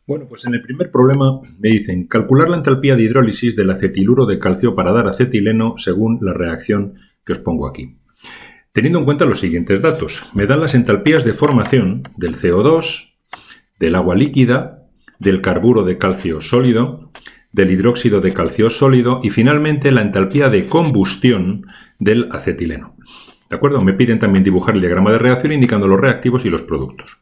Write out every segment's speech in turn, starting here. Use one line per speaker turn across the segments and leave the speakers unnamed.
Bueno, pues en el primer problema me dicen calcular la entalpía de hidrólisis del acetiluro de calcio para dar acetileno según la reacción que os pongo aquí. Teniendo en cuenta los siguientes datos, me dan las entalpías de formación del CO2, del agua líquida, del carburo de calcio sólido, del hidróxido de calcio sólido y finalmente la entalpía de combustión del acetileno. ¿De acuerdo? Me piden también dibujar el diagrama de reacción indicando los reactivos y los productos.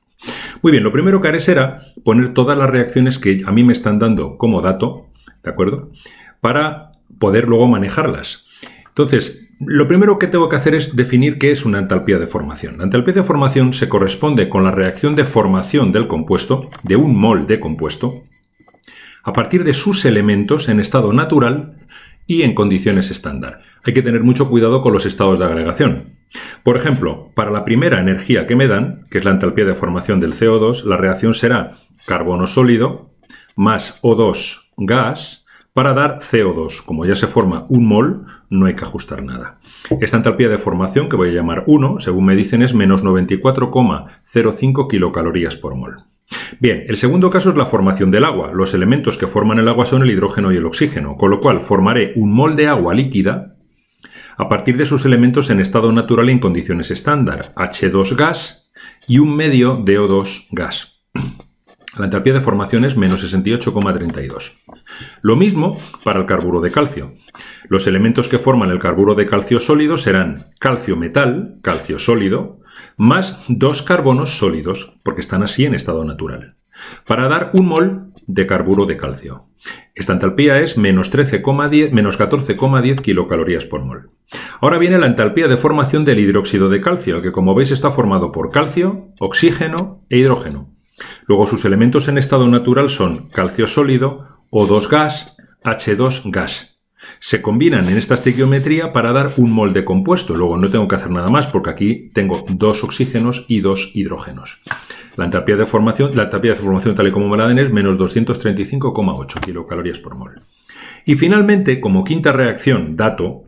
Muy bien, lo primero que haré será poner todas las reacciones que a mí me están dando como dato, ¿de acuerdo? Para poder luego manejarlas. Entonces, lo primero que tengo que hacer es definir qué es una entalpía de formación. La entalpía de formación se corresponde con la reacción de formación del compuesto, de un mol de compuesto, a partir de sus elementos en estado natural y en condiciones estándar. Hay que tener mucho cuidado con los estados de agregación. Por ejemplo, para la primera energía que me dan, que es la entalpía de formación del CO2, la reacción será carbono sólido más O2 gas para dar CO2. Como ya se forma un mol, no hay que ajustar nada. Esta entalpía de formación, que voy a llamar 1, según me dicen, es menos 94,05 kilocalorías por mol. Bien, el segundo caso es la formación del agua. Los elementos que forman el agua son el hidrógeno y el oxígeno, con lo cual formaré un mol de agua líquida a partir de sus elementos en estado natural y en condiciones estándar, H2 gas y un medio de O2 gas. La entalpía de formación es menos 68,32. Lo mismo para el carburo de calcio. Los elementos que forman el carburo de calcio sólido serán calcio metal, calcio sólido, más 2 carbonos sólidos, porque están así en estado natural, para dar un mol de carburo de calcio. Esta entalpía es menos 14,10 kilocalorías por mol. Ahora viene la entalpía de formación del hidróxido de calcio, que como veis está formado por calcio, oxígeno e hidrógeno. Luego sus elementos en estado natural son calcio sólido, O2 gas, H2 gas. Se combinan en esta estequiometría para dar un mol de compuesto. Luego no tengo que hacer nada más porque aquí tengo 2 oxígenos y 2 hidrógenos. La entalpía de formación tal y como me la den es menos 235,8 kilocalorías por mol. Y finalmente, como quinta reacción, dato,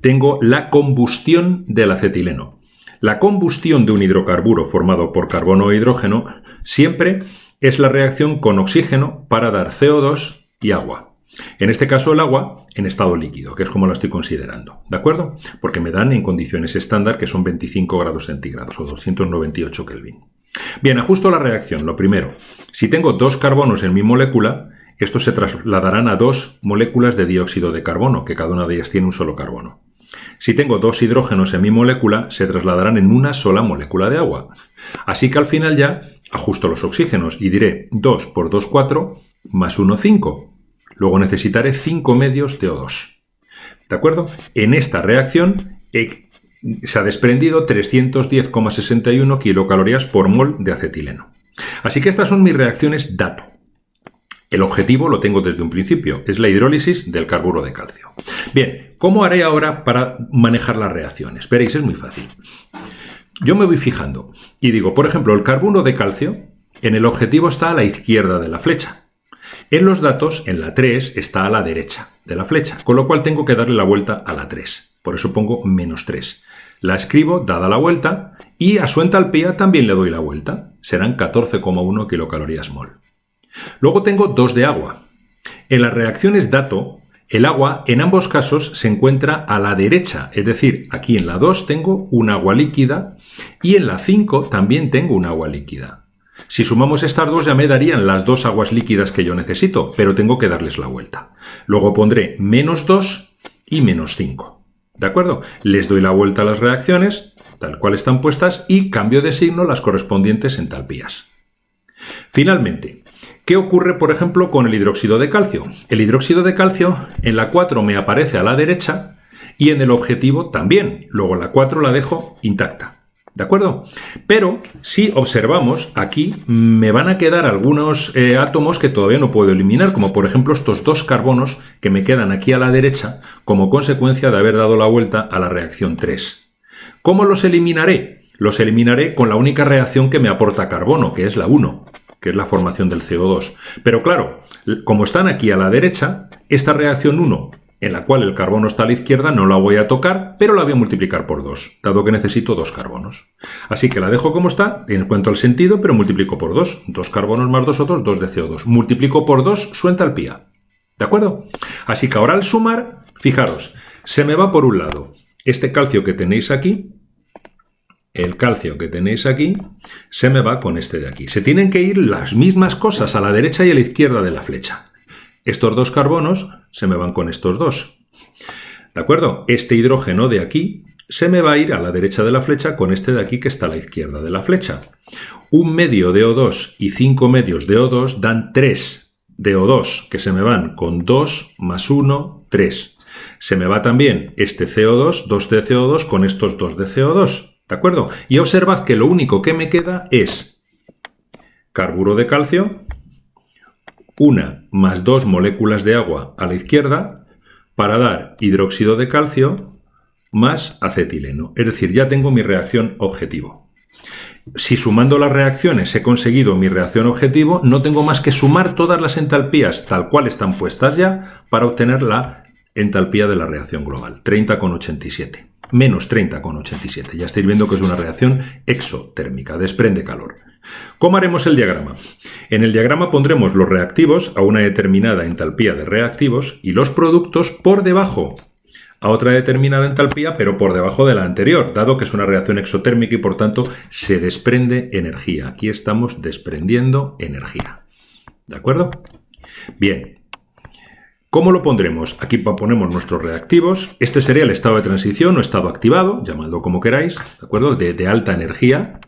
tengo la combustión del acetileno. La combustión de un hidrocarburo formado por carbono e hidrógeno siempre es la reacción con oxígeno para dar CO2 y agua. En este caso el agua en estado líquido, que es como lo estoy considerando, ¿de acuerdo? Porque me dan en condiciones estándar que son 25 grados centígrados o 298 Kelvin. Bien, ajusto la reacción. Lo primero, si tengo 2 carbonos en mi molécula, estos se trasladarán a 2 moléculas de dióxido de carbono, que cada una de ellas tiene un solo carbono. Si tengo 2 hidrógenos en mi molécula, se trasladarán en una sola molécula de agua. Así que al final ya ajusto los oxígenos y diré 2 por 2, 4, más 1, 5. Luego necesitaré 5 medios de O2. ¿De acuerdo? En esta reacción se ha desprendido 310,61 kilocalorías por mol de acetileno. Así que estas son mis reacciones dato. El objetivo lo tengo desde un principio, es la hidrólisis del carburo de calcio. Bien, ¿cómo haré ahora para manejar las reacciones? Veréis, es muy fácil. Yo me voy fijando y digo, por ejemplo, el carburo de calcio en el objetivo está a la izquierda de la flecha. En los datos, en la 3, está a la derecha de la flecha, con lo cual tengo que darle la vuelta a la 3. Por eso pongo menos 3. La escribo dada la vuelta y a su entalpía también le doy la vuelta. Serán 14,1 kilocalorías mol. Luego tengo 2 de agua. En las reacciones dato, el agua en ambos casos se encuentra a la derecha, es decir, aquí en la 2 tengo un agua líquida y en la 5 también tengo un agua líquida. Si sumamos estas dos ya me darían las 2 aguas líquidas que yo necesito, pero tengo que darles la vuelta. Luego pondré menos 2 y menos 5. ¿De acuerdo? Les doy la vuelta a las reacciones, tal cual están puestas, y cambio de signo las correspondientes entalpías. Finalmente, ¿qué ocurre, por ejemplo, con el hidróxido de calcio? El hidróxido de calcio en la 4 me aparece a la derecha y en el objetivo también. Luego la 4 la dejo intacta. ¿De acuerdo? Pero si observamos, aquí me van a quedar algunos átomos que todavía no puedo eliminar, como por ejemplo estos 2 carbonos que me quedan aquí a la derecha como consecuencia de haber dado la vuelta a la reacción 3. ¿Cómo los eliminaré? Los eliminaré con la única reacción que me aporta carbono, que es la 1, que es la formación del CO2. Pero claro, como están aquí a la derecha, esta reacción 1 en la cual el carbono está a la izquierda, no la voy a tocar, pero la voy a multiplicar por 2, dado que necesito 2 carbonos. Así que la dejo como está, en cuanto al sentido, pero multiplico por 2. 2 carbonos más 2 otros, 2 de CO2. Multiplico por 2 su entalpía. ¿De acuerdo? Así que ahora al sumar, fijaros, se me va por un lado este calcio que tenéis aquí, el calcio que tenéis aquí, se me va con este de aquí. Se tienen que ir las mismas cosas a la derecha y a la izquierda de la flecha. Estos 2 carbonos se me van con estos 2. ¿De acuerdo? Este hidrógeno de aquí se me va a ir a la derecha de la flecha con este de aquí que está a la izquierda de la flecha. 1 medio de O2 y 5 medios de O2 dan 3 de O2, que se me van con 2 más 1, 3. Se me va también este CO2, 2 de CO2 con estos 2 de CO2. ¿De acuerdo? Y observad que lo único que me queda es carburo de calcio, 1 más 2 moléculas de agua a la izquierda, para dar hidróxido de calcio más acetileno. Es decir, ya tengo mi reacción objetivo. Si sumando las reacciones he conseguido mi reacción objetivo, no tengo más que sumar todas las entalpías tal cual están puestas ya para obtener la entalpía de la reacción global, 30,87. Menos 30,87. Ya estáis viendo que es una reacción exotérmica, desprende calor. ¿Cómo haremos el diagrama? En el diagrama pondremos los reactivos a una determinada entalpía de reactivos y los productos por debajo a otra determinada entalpía, pero por debajo de la anterior, dado que es una reacción exotérmica y por tanto se desprende energía. Aquí estamos desprendiendo energía. ¿De acuerdo? Bien. ¿Cómo lo pondremos? Aquí ponemos nuestros reactivos. Este sería el estado de transición o estado activado, llamadlo como queráis, ¿de acuerdo? De alta energía,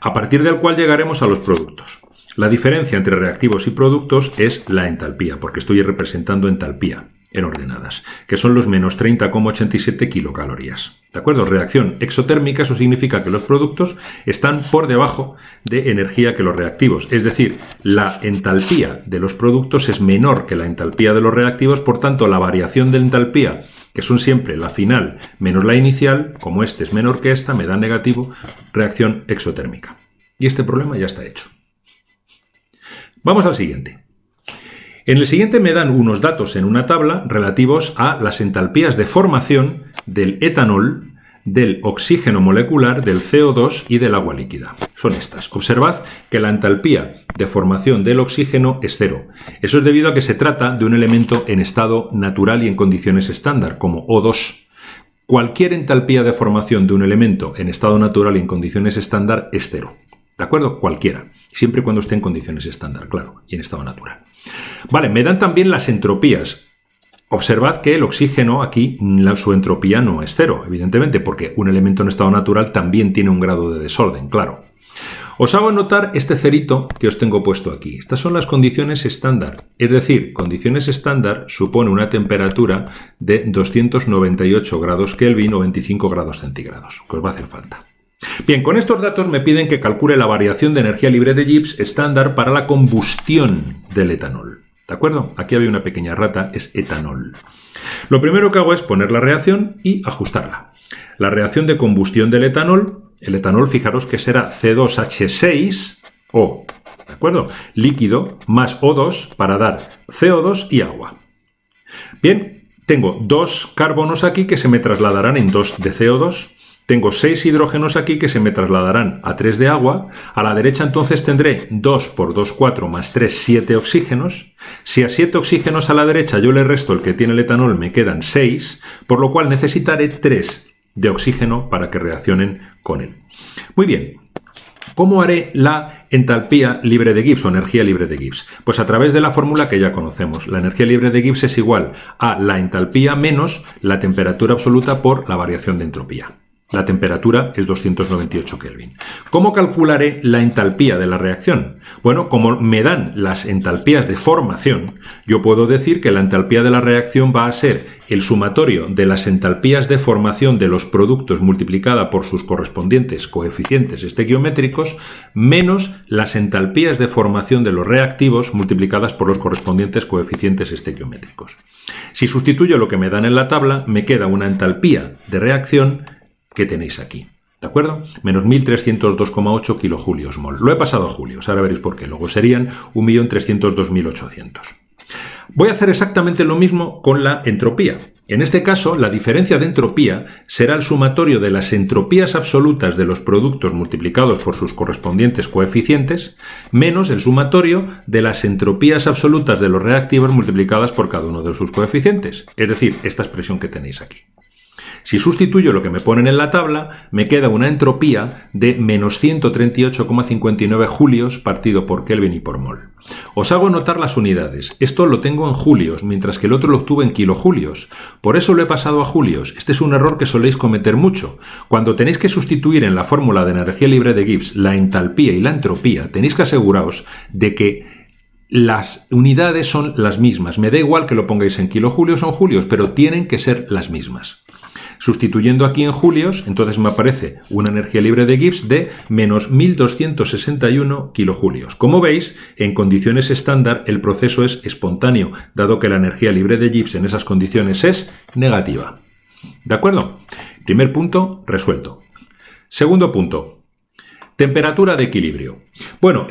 a partir del cual llegaremos a los productos. La diferencia entre reactivos y productos es la entalpía, porque estoy representando entalpía en ordenadas, que son los menos 30,87 kilocalorías. ¿De acuerdo? Reacción exotérmica, eso significa que los productos están por debajo de energía que los reactivos. Es decir, la entalpía de los productos es menor que la entalpía de los reactivos, por tanto, la variación de entalpía, que son siempre la final menos la inicial, como este es menor que esta, me da negativo, reacción exotérmica. Y este problema ya está hecho. Vamos al siguiente. En el siguiente me dan unos datos en una tabla relativos a las entalpías de formación del etanol, del oxígeno molecular, del CO2 y del agua líquida. Son estas. Observad que la entalpía de formación del oxígeno es 0. Eso es debido a que se trata de un elemento en estado natural y en condiciones estándar, como O2. Cualquier entalpía de formación de un elemento en estado natural y en condiciones estándar es 0. ¿De acuerdo? Cualquiera. Siempre y cuando esté en condiciones estándar, claro, y en estado natural. Vale, me dan también las entropías. Observad que el oxígeno aquí, su entropía no es 0, evidentemente, porque un elemento en estado natural también tiene un grado de desorden, claro. Os hago notar este cerito que os tengo puesto aquí. Estas son las condiciones estándar. Es decir, condiciones estándar supone una temperatura de 298 grados Kelvin o 25 grados centígrados, que os va a hacer falta. Bien, con estos datos me piden que calcule la variación de energía libre de Gibbs estándar para la combustión del etanol. ¿De acuerdo? Aquí había una pequeña rata, es etanol. Lo primero que hago es poner la reacción y ajustarla. La reacción de combustión del etanol, el etanol, fijaros que será C2H6O, ¿de acuerdo? Líquido más O2 para dar CO2 y agua. Bien, tengo 2 carbonos aquí que se me trasladarán en 2 de CO2. Tengo 6 hidrógenos aquí que se me trasladarán a 3 de agua. A la derecha entonces tendré 2 por 2, 4 más 3, 7 oxígenos. Si a 7 oxígenos a la derecha yo le resto el que tiene el etanol, me quedan 6, por lo cual necesitaré 3 de oxígeno para que reaccionen con él. Muy bien. ¿Cómo haré la entalpía libre de Gibbs o energía libre de Gibbs? Pues a través de la fórmula que ya conocemos. La energía libre de Gibbs es igual a la entalpía menos la temperatura absoluta por la variación de entropía. La temperatura es 298 Kelvin. ¿Cómo calcularé la entalpía de la reacción? Bueno, como me dan las entalpías de formación, yo puedo decir que la entalpía de la reacción va a ser el sumatorio de las entalpías de formación de los productos multiplicada por sus correspondientes coeficientes estequiométricos menos las entalpías de formación de los reactivos multiplicadas por los correspondientes coeficientes estequiométricos. Si sustituyo lo que me dan en la tabla, me queda una entalpía de reacción que tenéis aquí, ¿de acuerdo? Menos 1302,8 kilojulios mol. Lo he pasado a julios, ahora veréis por qué. Luego serían 1.302.800. Voy a hacer exactamente lo mismo con la entropía. En este caso, la diferencia de entropía será el sumatorio de las entropías absolutas de los productos multiplicados por sus correspondientes coeficientes, menos el sumatorio de las entropías absolutas de los reactivos multiplicadas por cada uno de sus coeficientes. Es decir, esta expresión que tenéis aquí. Si sustituyo lo que me ponen en la tabla, me queda una entropía de menos 138,59 julios partido por Kelvin y por mol. Os hago notar las unidades. Esto lo tengo en julios, mientras que el otro lo obtuve en kilojulios. Por eso lo he pasado a julios. Este es un error que soléis cometer mucho. Cuando tenéis que sustituir en la fórmula de energía libre de Gibbs la entalpía y la entropía, tenéis que aseguraros de que las unidades son las mismas. Me da igual que lo pongáis en kilojulios o en julios, pero tienen que ser las mismas. Sustituyendo aquí en julios, entonces me aparece una energía libre de Gibbs de menos 1261 kilojulios. Como veis, en condiciones estándar el proceso es espontáneo, dado que la energía libre de Gibbs en esas condiciones es negativa. ¿De acuerdo? Primer punto resuelto. Segundo punto. Temperatura de equilibrio. Bueno,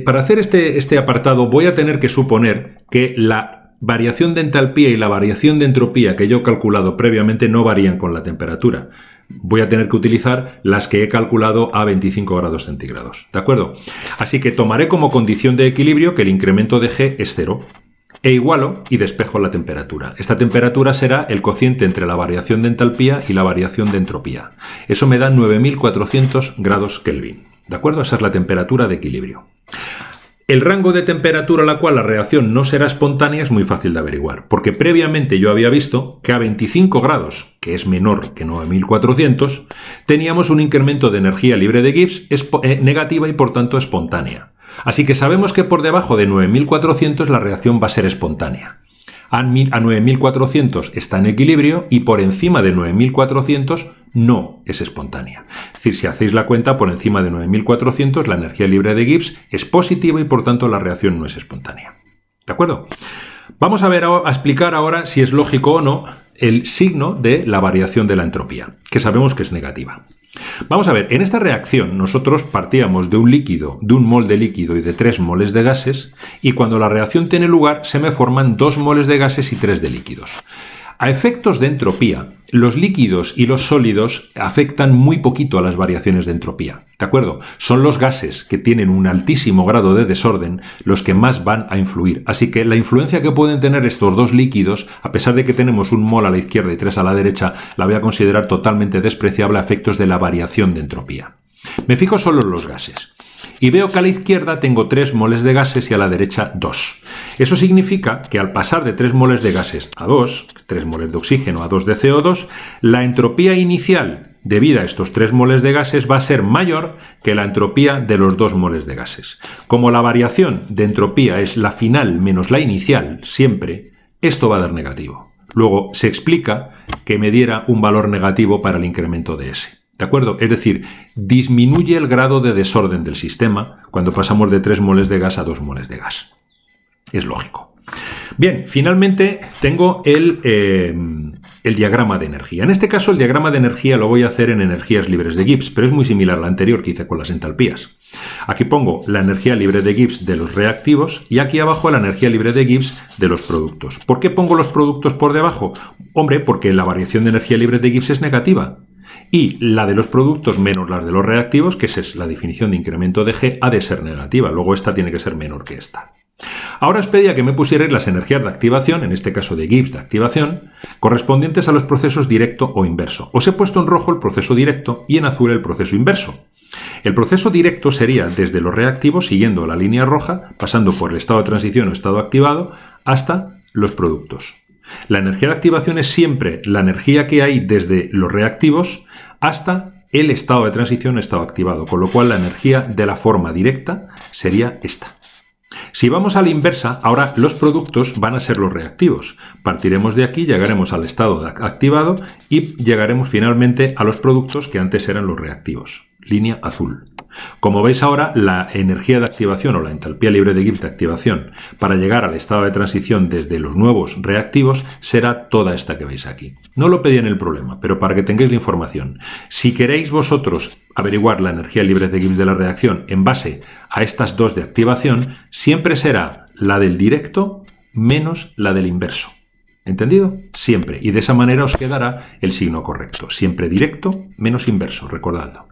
para hacer este apartado voy a tener que suponer que la variación de entalpía y la variación de entropía que yo he calculado previamente no varían con la temperatura. Voy a tener que utilizar las que he calculado a 25 grados centígrados. ¿De acuerdo? Así que tomaré como condición de equilibrio que el incremento de G es 0. E igualo y despejo la temperatura. Esta temperatura será el cociente entre la variación de entalpía y la variación de entropía. Eso me da 9400 grados Kelvin. ¿De acuerdo? Esa es la temperatura de equilibrio. El rango de temperatura a la cual la reacción no será espontánea es muy fácil de averiguar, porque previamente yo había visto que a 25 grados, que es menor que 9400, teníamos un incremento de energía libre de Gibbs negativa y por tanto espontánea. Así que sabemos que por debajo de 9400 la reacción va a ser espontánea. A 9400 está en equilibrio y por encima de 9400 no es espontánea. Es decir, si hacéis la cuenta, por encima de 9400 la energía libre de Gibbs es positiva y por tanto la reacción no es espontánea. ¿De acuerdo? Vamos a explicar ahora si es lógico o no el signo de la variación de la entropía, que sabemos que es negativa. Vamos a ver, en esta reacción nosotros partíamos de un líquido, de un mol de líquido y de 3 moles de gases, y cuando la reacción tiene lugar se me forman 2 moles de gases y 3 de líquidos. A efectos de entropía, los líquidos y los sólidos afectan muy poquito a las variaciones de entropía, ¿de acuerdo? Son los gases que tienen un altísimo grado de desorden los que más van a influir. Así que la influencia que pueden tener estos dos líquidos, a pesar de que tenemos un mol a la izquierda y 3 a la derecha, la voy a considerar totalmente despreciable a efectos de la variación de entropía. Me fijo solo en los gases. Y veo que a la izquierda tengo 3 moles de gases y a la derecha 2. Eso significa que al pasar de 3 moles de gases a 2, 3 moles de oxígeno a 2 de CO2, la entropía inicial debida a estos 3 moles de gases va a ser mayor que la entropía de los 2 moles de gases. Como la variación de entropía es la final menos la inicial, siempre, esto va a dar negativo. Luego se explica que me diera un valor negativo para el incremento de S. ¿De acuerdo? Es decir, disminuye el grado de desorden del sistema cuando pasamos de 3 moles de gas a 2 moles de gas. Es lógico. Bien, finalmente tengo el diagrama de energía. En este caso el diagrama de energía lo voy a hacer en energías libres de Gibbs, pero es muy similar al anterior que hice con las entalpías. Aquí pongo la energía libre de Gibbs de los reactivos y aquí abajo la energía libre de Gibbs de los productos. ¿Por qué pongo los productos por debajo? Hombre, porque la variación de energía libre de Gibbs es negativa. Y la de los productos menos la de los reactivos, que esa es la definición de incremento de G, ha de ser negativa. Luego esta tiene que ser menor que esta. Ahora os pedía que me pusierais las energías de activación, en este caso de Gibbs de activación, correspondientes a los procesos directo o inverso. Os he puesto en rojo el proceso directo y en azul el proceso inverso. El proceso directo sería desde los reactivos, siguiendo la línea roja, pasando por el estado de transición o estado activado, hasta los productos. La energía de activación es siempre la energía que hay desde los reactivos hasta el estado de transición o estado activado, con lo cual la energía de la forma directa sería esta. Si vamos a la inversa, ahora los productos van a ser los reactivos. Partiremos de aquí, llegaremos al estado activado y llegaremos finalmente a los productos que antes eran los reactivos. Línea azul. Como veis ahora, la energía de activación o la entalpía libre de Gibbs de activación para llegar al estado de transición desde los nuevos reactivos será toda esta que veis aquí. No lo pedí en el problema, pero para que tengáis la información. Si queréis vosotros averiguar la energía libre de Gibbs de la reacción en base a estas dos de activación, siempre será la del directo menos la del inverso. ¿Entendido? Siempre. Y de esa manera os quedará el signo correcto. Siempre directo menos inverso, recordadlo.